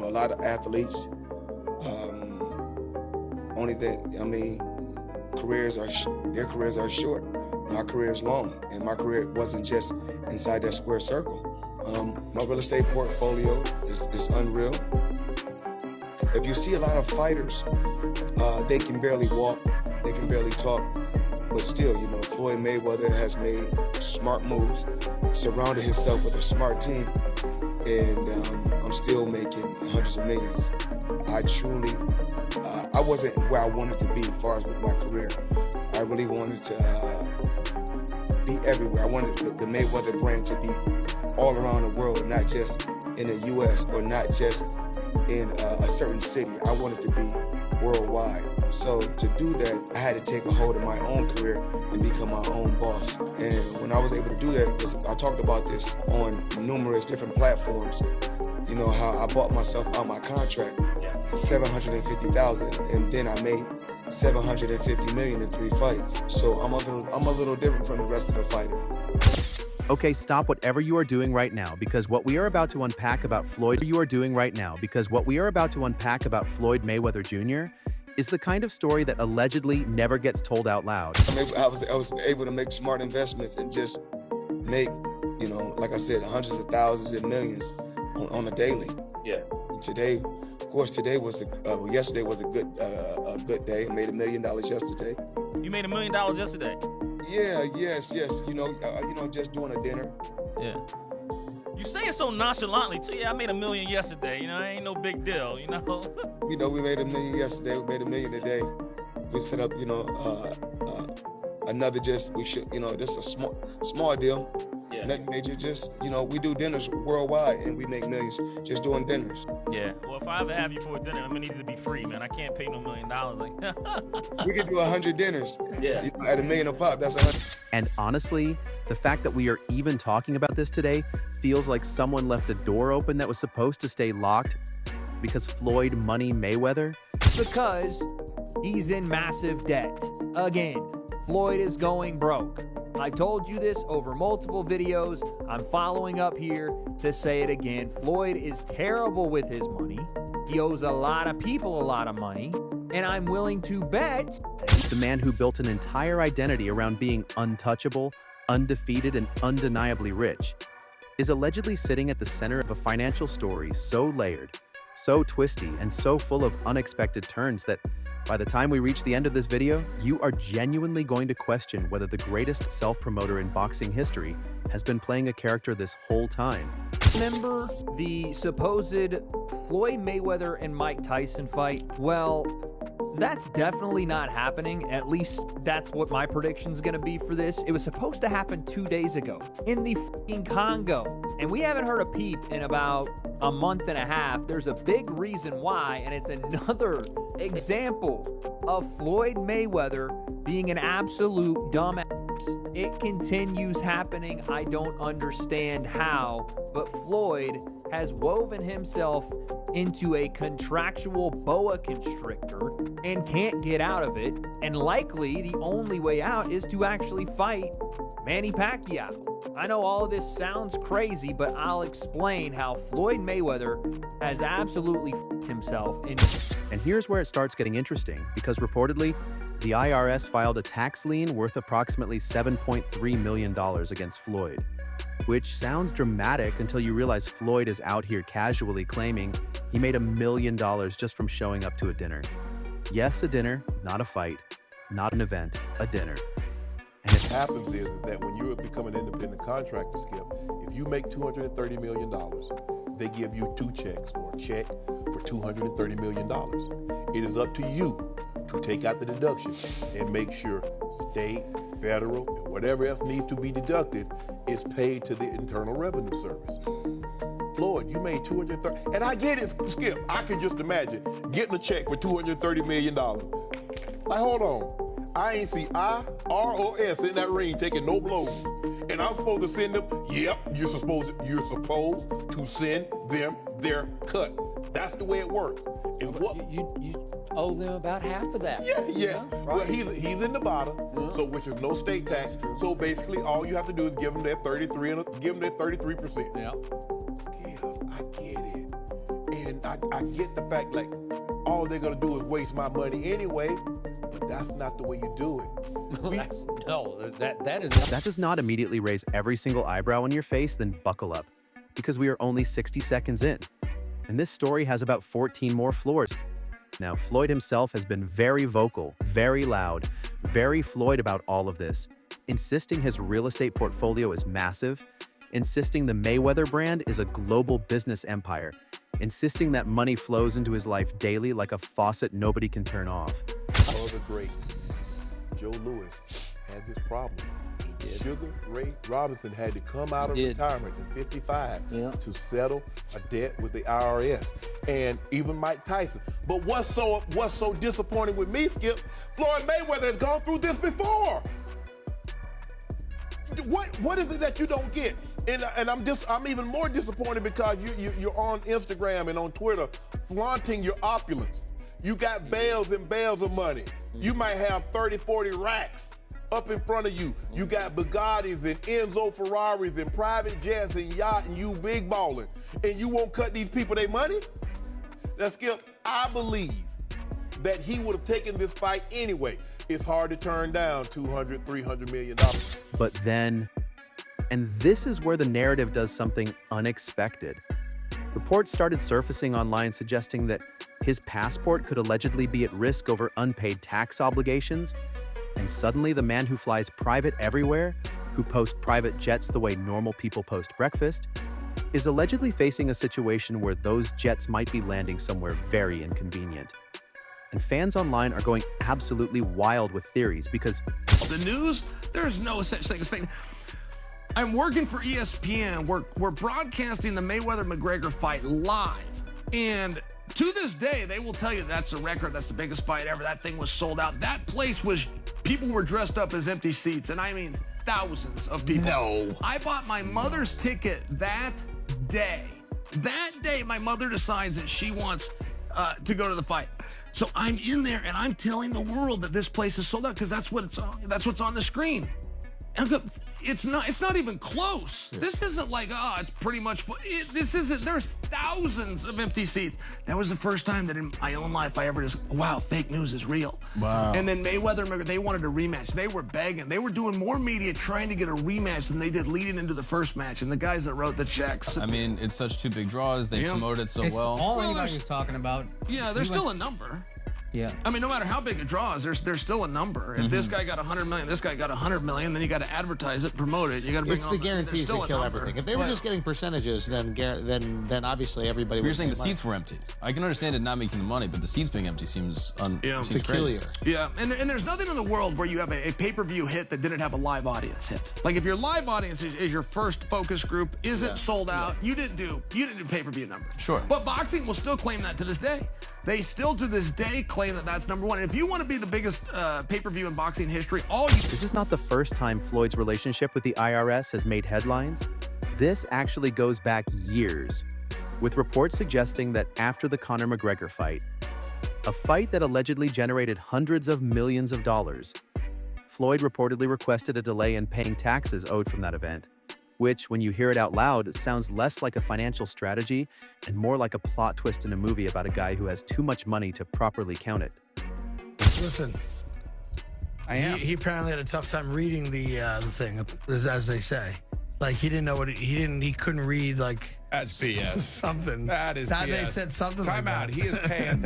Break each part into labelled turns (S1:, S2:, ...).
S1: a lot of athletes, only that, I mean, their careers are short. My career is long, and my career wasn't just inside that square circle. My real estate portfolio is unreal. If you see a lot of fighters, they can barely walk, they can barely talk, but still, you know, Floyd Mayweather has made smart moves, surrounded himself with a smart team, and I'm still making hundreds of millions. I truly, I wasn't where I wanted to be as far as with my career. I really wanted to be everywhere. I wanted the Mayweather brand to be all around the world, not just in the US or not just in a certain city. I wanted to be worldwide. So to do that, I had to take a hold of my own career and become my own boss. And when I was able to do that, because I talked about this on numerous different platforms, you know, how I bought myself out my contract for $750,000, and then I made $750 million in 3 fights. So I'm a little different from the rest of the fighters.
S2: Okay, stop whatever you are doing right now, because what we are about to unpack about Floyd Mayweather Jr. is the kind of story that allegedly never gets told out loud.
S1: I was able to make smart investments and just make, you know, like I said, hundreds of thousands and millions on a daily.
S3: Yeah.
S1: And today, of course, yesterday was a good day. I made $1 million yesterday.
S3: You made $1 million yesterday?
S1: Yeah, yes. You know, just doing a dinner.
S3: Yeah. You say it so nonchalantly too. Yeah, I made $1 million yesterday. You know, it ain't no big deal. You know.
S1: You know, we made $1 million yesterday. We made $1 million today. We set up, you know, another just a small deal.
S3: Yeah.
S1: Nothing major. Just, you know, we do dinners worldwide and we make millions just doing dinners.
S3: Yeah. Well, if I ever have you for a dinner, I'm gonna need it to be free, man. I can't pay no $1 million. Like.
S1: We could do 100 dinners.
S3: Yeah.
S1: You know, at $1 million a pop, that's 100.
S2: And honestly, the fact that we are even talking about this today feels like someone left a door open that was supposed to stay locked because Floyd Money Mayweather.
S4: Because he's in massive debt. Again, Floyd is going broke. I told you this over multiple videos. I'm following up here to say it again. Floyd is terrible with his money. He owes a lot of people a lot of money. And I'm willing to bet
S2: The man who built an entire identity around being untouchable, undefeated, and undeniably rich is allegedly sitting at the center of a financial story so layered, so twisty, and so full of unexpected turns that by the time we reach the end of this video, you are genuinely going to question whether the greatest self-promoter in boxing history has been playing a character this whole time.
S4: Remember the supposed Floyd Mayweather and Mike Tyson fight? Well, that's definitely not happening. At least that's what my prediction's gonna be for this. It was supposed to happen 2 days ago in the fucking Congo. And we haven't heard a peep in about a month and a half. There's a big reason why, and it's another example of Floyd Mayweather being an absolute dumbass. It continues happening. I don't understand how, but Floyd has woven himself into a contractual boa constrictor and can't get out of it, and likely the only way out is to actually fight Manny Pacquiao. I know all of this sounds crazy, but I'll explain how Floyd Mayweather has absolutely f***ed himself.
S2: And here's where it starts getting interesting, because reportedly, the IRS filed a tax lien worth approximately $7.3 million against Floyd, which sounds dramatic until you realize Floyd is out here casually claiming he made $1 million just from showing up to a dinner. Yes, a dinner, not a fight, not an event, a dinner.
S5: And what happens is that when you become an independent contractor, Skip, if you make $230 million, they give you 2 checks or a check for $230 million. It is up to you to take out the deduction and make sure state, federal, and whatever else needs to be deducted is paid to the Internal Revenue Service. Floyd, you made $230, and I get it, Skip. I can just imagine getting a check for $230 million. Like, hold on. I ain't see IRS in that ring taking no blows. And I'm supposed to send them, yep, you're supposed to send them their cut. That's the way it works. And what
S6: you owe them about half of that.
S5: Yeah.
S6: Right.
S5: Well, he's in Nevada, so which is no state tax. So basically, all you have to do is give them that 33%.
S6: Yeah.
S5: Skip, I get it. And I get the fact, like, all they're gonna do is waste my money anyway, but that's not the way you do it.
S6: That is
S2: If that does not immediately raise every single eyebrow on your face, then buckle up, because we are only 60 seconds in. And this story has about 14 more floors. Now, Floyd himself has been very vocal, very loud, very Floyd about all of this, insisting his real estate portfolio is massive, insisting the Mayweather brand is a global business empire, insisting that money flows into his life daily like a faucet nobody can turn off.
S5: All the great Joe Louis had this problem.
S6: He did.
S5: Sugar Ray Robinson had to come out of
S6: He did.
S5: retirement at 55
S6: Yeah.
S5: to settle a debt with the IRS, and even Mike Tyson. But what's so disappointing with me, Skip? Floyd Mayweather has gone through this before. What is it that you don't get? And I'm even more disappointed because you're on Instagram and on Twitter flaunting your opulence. You got bales and bales of money. You might have 30, 40 racks up in front of you. You got Bugattis and Enzo Ferraris and private jets and yacht, and you big balling. And you won't cut these people their money? Now, Skip, I believe that he would have taken this fight anyway. It's hard to turn down $200, $300 million.
S2: But then, and this is where the narrative does something unexpected. Reports started surfacing online suggesting that his passport could allegedly be at risk over unpaid tax obligations, and suddenly the man who flies private everywhere, who posts private jets the way normal people post breakfast, is allegedly facing a situation where those jets might be landing somewhere very inconvenient. And fans online are going absolutely wild with theories because
S7: The news, there's no such thing as fake. I'm working for ESPN. We're broadcasting the Mayweather-McGregor fight live. And to this day, they will tell you that's the record. That's the biggest fight ever. That thing was sold out. That place was, people were dressed up as empty seats. And I mean, thousands of people.
S6: No.
S7: I bought my mother's ticket that day. That day, my mother decides that she wants to go to the fight. So I'm in there and I'm telling the world that this place is sold out because that's what's on the screen. And it's not even close. This isn't like, it's pretty much full. This isn't, there's thousands of empty seats. That was the first time that in my own life I ever just, wow, fake news is real.
S8: Wow.
S7: And then Mayweather, they wanted a rematch. They were begging. They were doing more media trying to get a rematch than they did leading into the first match. And the guys that wrote the checks.
S8: I mean, it's such two big draws. They
S7: Yeah.
S8: promote it so
S6: It's
S8: well.
S6: all
S7: Well,
S6: anybody
S7: there's-
S6: was talking about.
S7: Yeah, there's still a number.
S6: Yeah.
S7: I mean, no matter how big a draw is, there's still a number. If this guy got 100 million, this guy got 100 million, then you got to advertise it, promote it. You got to bring
S9: It's
S7: all
S9: the
S7: there's
S9: guarantees
S7: still
S9: that
S7: a
S9: kill
S7: number.
S9: everything. If they were
S7: But-
S9: just getting percentages, then obviously everybody
S8: You're
S9: would
S8: saying the
S9: make money.
S8: seats were empty. I can understand it not making the money, but the seats being empty seems seems
S9: Peculiar.
S8: crazy.
S7: Yeah, and there's nothing in the world where you have a pay-per-view hit that didn't have a live audience hit. Like if your live audience is your first focus group, isn't sold out, you didn't do pay-per-view numbers.
S8: Sure.
S7: But boxing will still claim that to this day. They still to this day claim that that's number one. And if you want to be the biggest pay-per-view in boxing history, all you
S2: this is not the first time Floyd's relationship with the IRS has made headlines. This actually goes back years, with reports suggesting that after the Conor McGregor fight, a fight that allegedly generated hundreds of millions of dollars, Floyd reportedly requested a delay in paying taxes owed from that event, which, when you hear it out loud, sounds less like a financial strategy and more like a plot twist in a movie about a guy who has too much money to properly count it.
S10: Listen, he apparently had a tough time reading the thing, as they say. Like he didn't know what he couldn't read like
S11: That's BS.
S10: something.
S11: That is
S10: That
S11: BS.
S10: they said something
S11: Time
S10: like
S11: out.
S10: that.
S11: He is paying.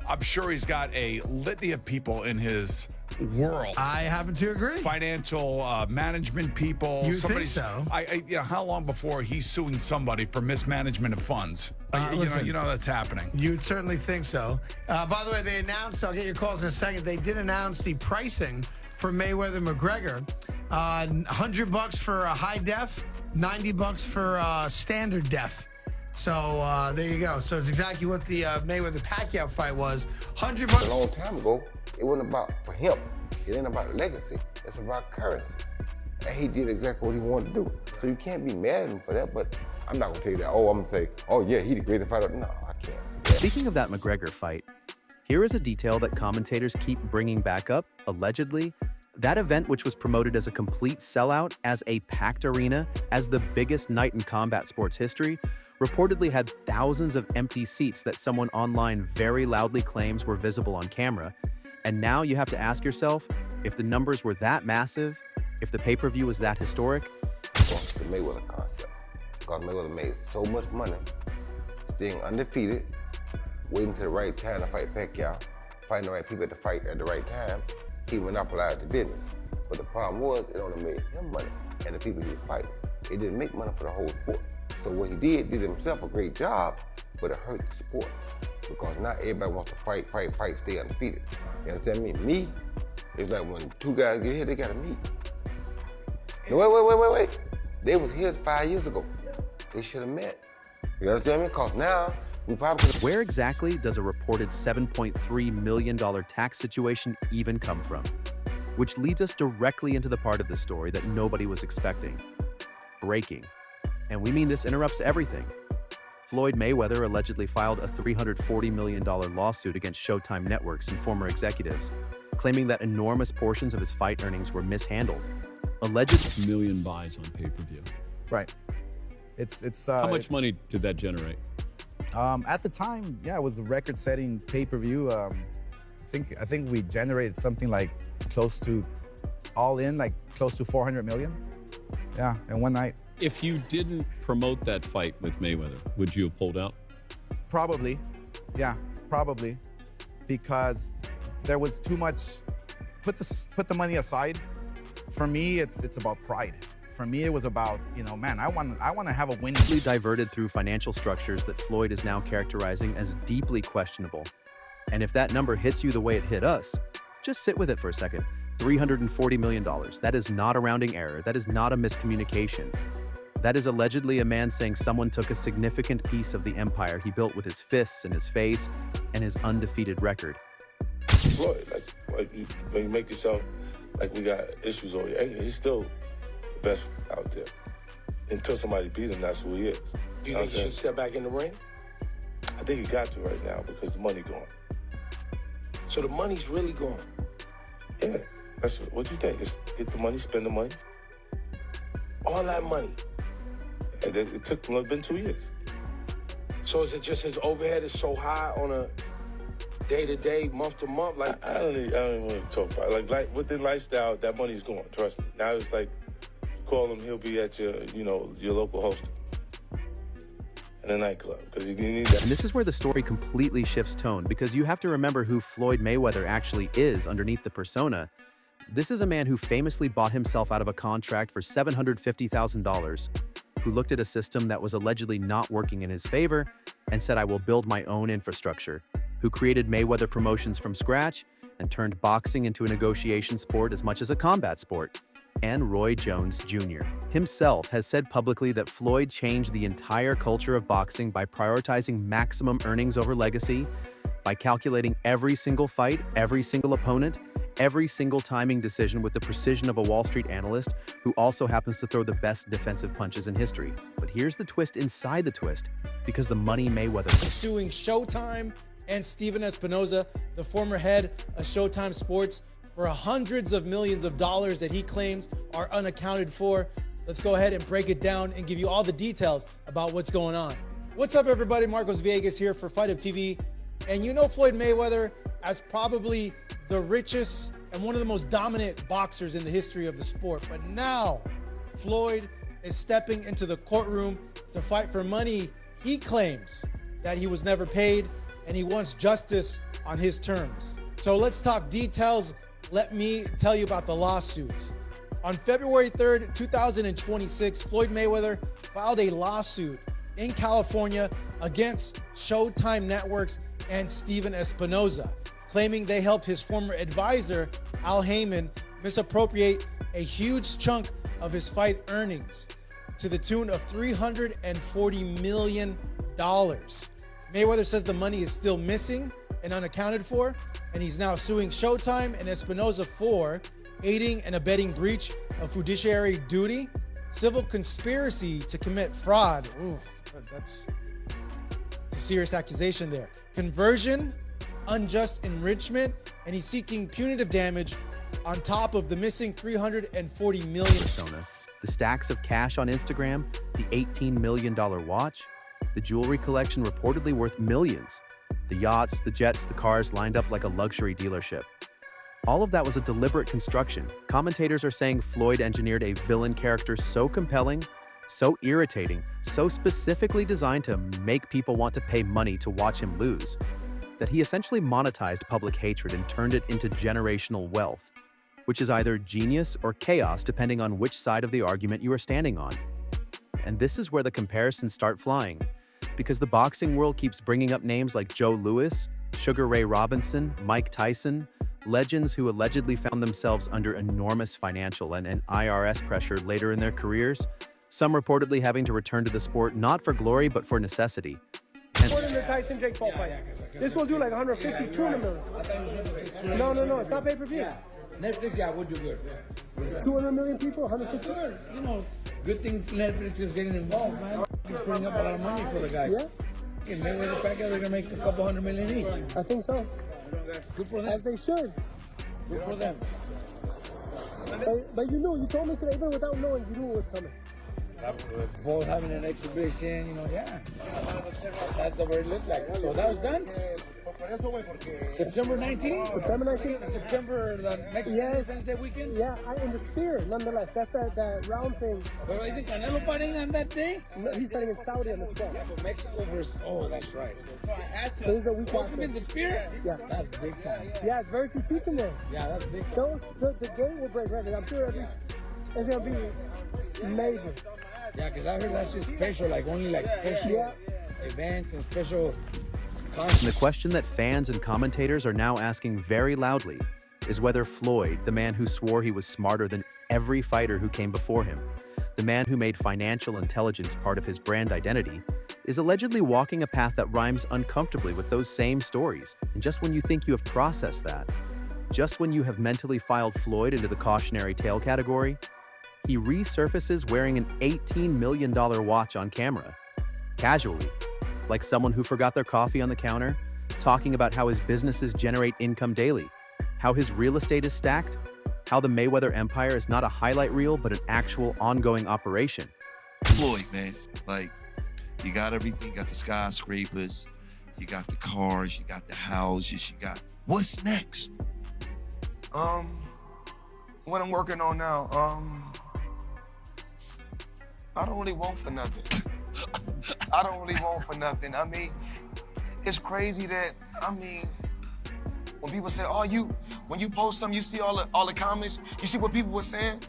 S11: I'm sure he's got a litany of people in his world.
S10: I happen to agree.
S11: Financial management people.
S10: You think so?
S11: How long before he's suing somebody for mismanagement of funds?
S10: Listen.
S11: You know that's happening.
S10: You'd certainly think so. By the way, they announced, I'll get your calls in a second, they did announce the pricing for Mayweather McGregor. $100 for high def, $90 for standard def. So there you go. So it's exactly what the Mayweather Pacquiao fight was. $100.
S12: A long time ago, it wasn't about for him. It ain't about legacy. It's about currency. And he did exactly what he wanted to do. So you can't be mad at him for that, but I'm not gonna tell you that, I'm gonna say, oh yeah, he the greatest fighter. No, I can't.
S2: Speaking of that McGregor fight, here is a detail that commentators keep bringing back up, allegedly. That event, which was promoted as a complete sellout, as a packed arena, as the biggest night in combat sports history, reportedly had thousands of empty seats that someone online very loudly claims were visible on camera. And now you have to ask yourself, if the numbers were that massive, if the pay-per-view was that historic.
S12: The Mayweather concept. Because Mayweather made so much money, staying undefeated, waiting to the right time to fight Pacquiao, finding the right people to fight at the right time, he monopolized the business. But the problem was, it only made him money and the people he was fighting. It didn't make money for the whole sport. So what he did himself a great job, but it hurt the sport. Because not everybody wants to fight, stay undefeated. You understand me? Me, it's like when two guys get hit, they gotta meet. No, wait. They was here 5 years ago. They should have met. You understand me? Because now, we probably could've...
S2: Where exactly does a reported $7.3 million tax situation even come from? Which leads us directly into the part of the story that nobody was expecting. Breaking. And we mean this interrupts everything. Floyd Mayweather allegedly filed a $340 million lawsuit against Showtime networks and former executives, claiming that enormous portions of his fight earnings were mishandled. Alleged
S13: million buys on pay-per-view.
S14: Right. It's
S13: how much money did that generate?
S14: At the time, yeah, it was a record-setting pay-per-view. I think we generated something like close to, all in, like close to 400 million. Yeah, in one night.
S13: If you didn't promote that fight with Mayweather, would you have pulled out?
S14: Probably, yeah, probably, because there was too much. Put the money aside. For me, it's about pride. For me, it was about, man, I want to have a win.
S2: Diverted through financial structures that Floyd is now characterizing as deeply questionable. And if that number hits you the way it hit us, just sit with it for a second. $340 million. That is not a rounding error. That is not a miscommunication. That is allegedly a man saying someone took a significant piece of the empire he built with his fists and his face and his undefeated record.
S15: Floyd, like you make yourself like we got issues over here. He's still the best out there. Until somebody beat him, that's who he is.
S16: Do you think he should step back in the ring?
S15: I think he got to right now because the money gone.
S16: So the money's really gone?
S15: Yeah, that's what you think. Is get the money, spend the money.
S16: All that money?
S15: And it took him, it's been 2 years.
S16: So is it just his overhead is so high on a day-to-day, month-to-month? Like
S15: I don't even want to talk about it. Like with the lifestyle, that money's gone, trust me. Now it's like, you call him, he'll be at your local hostel in a nightclub, because you need that.
S2: And this is where the story completely shifts tone, because you have to remember who Floyd Mayweather actually is underneath the persona. This is a man who famously bought himself out of a contract for $750,000, who looked at a system that was allegedly not working in his favor and said, I will build my own infrastructure, who created Mayweather Promotions from scratch and turned boxing into a negotiation sport as much as a combat sport. And Roy Jones Jr. himself has said publicly that Floyd changed the entire culture of boxing by prioritizing maximum earnings over legacy, by calculating every single fight, every single opponent, every single timing decision with the precision of a Wall Street analyst who also happens to throw the best defensive punches in history. But here's the twist inside the twist, because the money Mayweather
S17: suing Showtime and Steven Espinoza, the former head of Showtime Sports, for hundreds of millions of dollars that he claims are unaccounted for. Let's go ahead and break it down and give you all the details about what's going on. What's up, everybody? Marcos Villegas here for Fight Up TV. And you know Floyd Mayweather as probably the richest and one of the most dominant boxers in the history of the sport. But now, Floyd is stepping into the courtroom to fight for money he claims that he was never paid, and he wants justice on his terms. So let's talk details. Let me tell you about the lawsuits. On February 3rd, 2026, Floyd Mayweather filed a lawsuit in California against Showtime Networks and Steven Espinoza, claiming they helped his former advisor, Al Heyman, misappropriate a huge chunk of his fight earnings to the tune of $340 million. Mayweather says the money is still missing and unaccounted for, and he's now suing Showtime and Espinoza for aiding and abetting breach of fiduciary duty, civil conspiracy to commit fraud. Ooh, that's a serious accusation there. Conversion, unjust enrichment, and he's seeking punitive damage on top of the missing $340 million.
S2: Persona, the stacks of cash on Instagram, the $18 million watch. the jewelry collection reportedly worth millions, the yachts, the jets, the cars lined up like a luxury dealership. All of that was a deliberate construction. Commentators are saying Floyd engineered a villain character so compelling, so irritating, so specifically designed to make people want to pay money to watch him lose, that he essentially monetized public hatred and turned it into generational wealth, which is either genius or chaos depending on which side of the argument you are standing on. And this is where the comparisons start flying, because the boxing world keeps bringing up names like Joe Louis, Sugar Ray Robinson, Mike Tyson, legends who allegedly found themselves under enormous financial and IRS pressure later in their careers, some reportedly having to return to the sport not for glory but for necessity.
S18: More than the Tyson Jake Paul fight. This will do like 150, 200 million. No, it's not pay-per-view.
S6: Netflix, yeah, would do good.
S18: 200 million people, 150.
S6: Sure, you know, good thing Netflix is getting involved, man. He's putting up a lot of money for the guys.
S18: Yeah.
S6: And Mayweather Pacquiao, they're gonna make a couple $100 million each.
S18: I think so.
S6: Good for them.
S18: As they should.
S6: Good for them.
S18: But you knew, you told me today, even without knowing, you knew it was coming.
S6: Both having an exhibition, you know, yeah. That's the way it looked like. So that was done? September 19th?
S18: September 19th.
S6: September, the next Wednesday weekend?
S18: Yeah, in the Sphere, nonetheless. That's that round thing.
S6: But isn't Canelo fighting on that day?
S18: No, he's fighting in Saudi on the 12th.
S6: Yeah, but Mexico versus, oh, that's right.
S18: So he's a week after.
S6: In the Sphere?
S18: Yeah.
S6: That's big time.
S18: Yeah, it's very few seats in there.
S6: Yeah, that's big time.
S18: The game will break records. I'm sure it's going to be major.
S6: Yeah, because I heard that's just special, like only like special events and special concerts.
S2: And the question that fans and commentators are now asking very loudly is whether Floyd, the man who swore he was smarter than every fighter who came before him, the man who made financial intelligence part of his brand identity, is allegedly walking a path that rhymes uncomfortably with those same stories. And just when you think you have processed that, just when you have mentally filed Floyd into the cautionary tale category, he resurfaces wearing an $18 million watch on camera, casually, like someone who forgot their coffee on the counter, talking about how his businesses generate income daily, how his real estate is stacked, how the Mayweather empire is not a highlight reel but an actual ongoing operation.
S19: Floyd, man, like, you got everything, you got the skyscrapers, you got the cars, you got the houses, you got, what's next?
S1: What I'm working on now, I don't really want for nothing. I don't really want for nothing. I mean, it's crazy that, when people say, oh, when you post something, you see all the comments, you see what people were saying?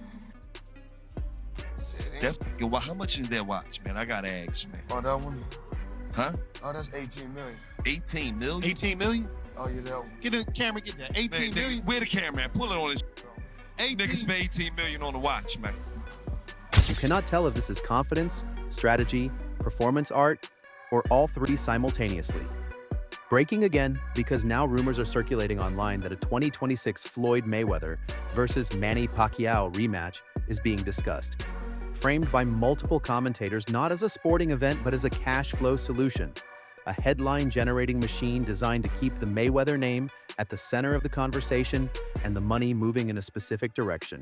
S19: Definitely. Well, how much is that watch, man? I got eggs, man.
S1: Oh, that one?
S19: Huh?
S1: Oh, that's 18 million.
S19: 18 million?
S5: 18 million?
S1: Oh, yeah, that one.
S5: Get the camera, get that. 18 million?
S19: Where the camera, man? Pull it on this. 8 niggas spent 18 million on the watch, man.
S2: You cannot tell if this is confidence, strategy, performance art, or all three simultaneously. Breaking again, because now rumors are circulating online that a 2026 Floyd Mayweather versus Manny Pacquiao rematch is being discussed, framed by multiple commentators not as a sporting event but as a cash flow solution, a headline-generating machine designed to keep the Mayweather name at the center of the conversation and the money moving in a specific direction.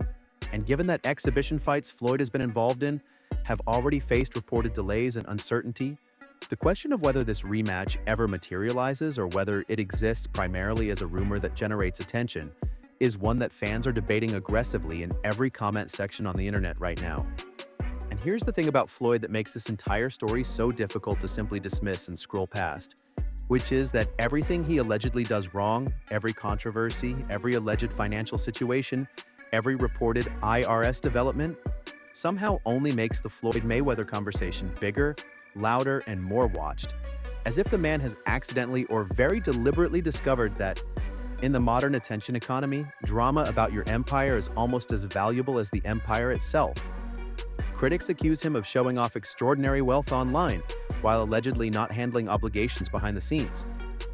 S2: And given that exhibition fights Floyd has been involved in have already faced reported delays and uncertainty, the question of whether this rematch ever materializes or whether it exists primarily as a rumor that generates attention is one that fans are debating aggressively in every comment section on the internet right now. And here's the thing about Floyd that makes this entire story so difficult to simply dismiss and scroll past, which is that everything he allegedly does wrong, every controversy, every alleged financial situation, every reported IRS development, somehow only makes the Floyd Mayweather conversation bigger, louder, and more watched, as if the man has accidentally or very deliberately discovered that, in the modern attention economy, drama about your empire is almost as valuable as the empire itself. Critics accuse him of showing off extraordinary wealth online, while allegedly not handling obligations behind the scenes.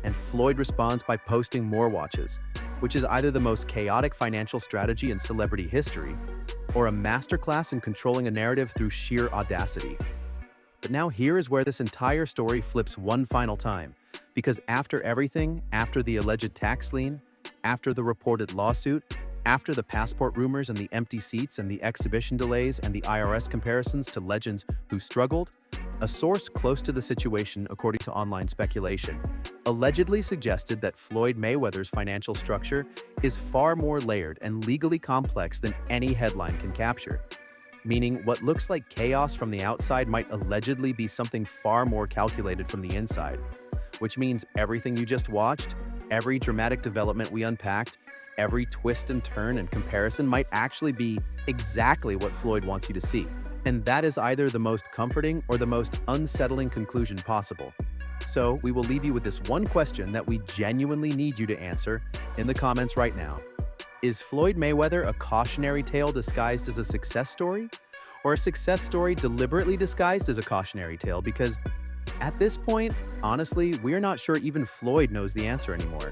S2: And Floyd responds by posting more watches, which is either the most chaotic financial strategy in celebrity history, or a masterclass in controlling a narrative through sheer audacity. But now here is where this entire story flips one final time, because after everything, after the alleged tax lien, after the reported lawsuit, after the passport rumors and the empty seats and the exhibition delays and the IRS comparisons to legends who struggled, A source close to the situation, according to online speculation, allegedly suggested that Floyd Mayweather's financial structure is far more layered and legally complex than any headline can capture. Meaning what looks like chaos from the outside might allegedly be something far more calculated from the inside. Which means everything you just watched, every dramatic development we unpacked, every twist and turn and comparison might actually be exactly what Floyd wants you to see. And that is either the most comforting or the most unsettling conclusion possible. So we will leave you with this one question that we genuinely need you to answer in the comments right now. Is Floyd Mayweather a cautionary tale disguised as a success story? Or a success story deliberately disguised as a cautionary tale? Because at this point, honestly, we're not sure even Floyd knows the answer anymore.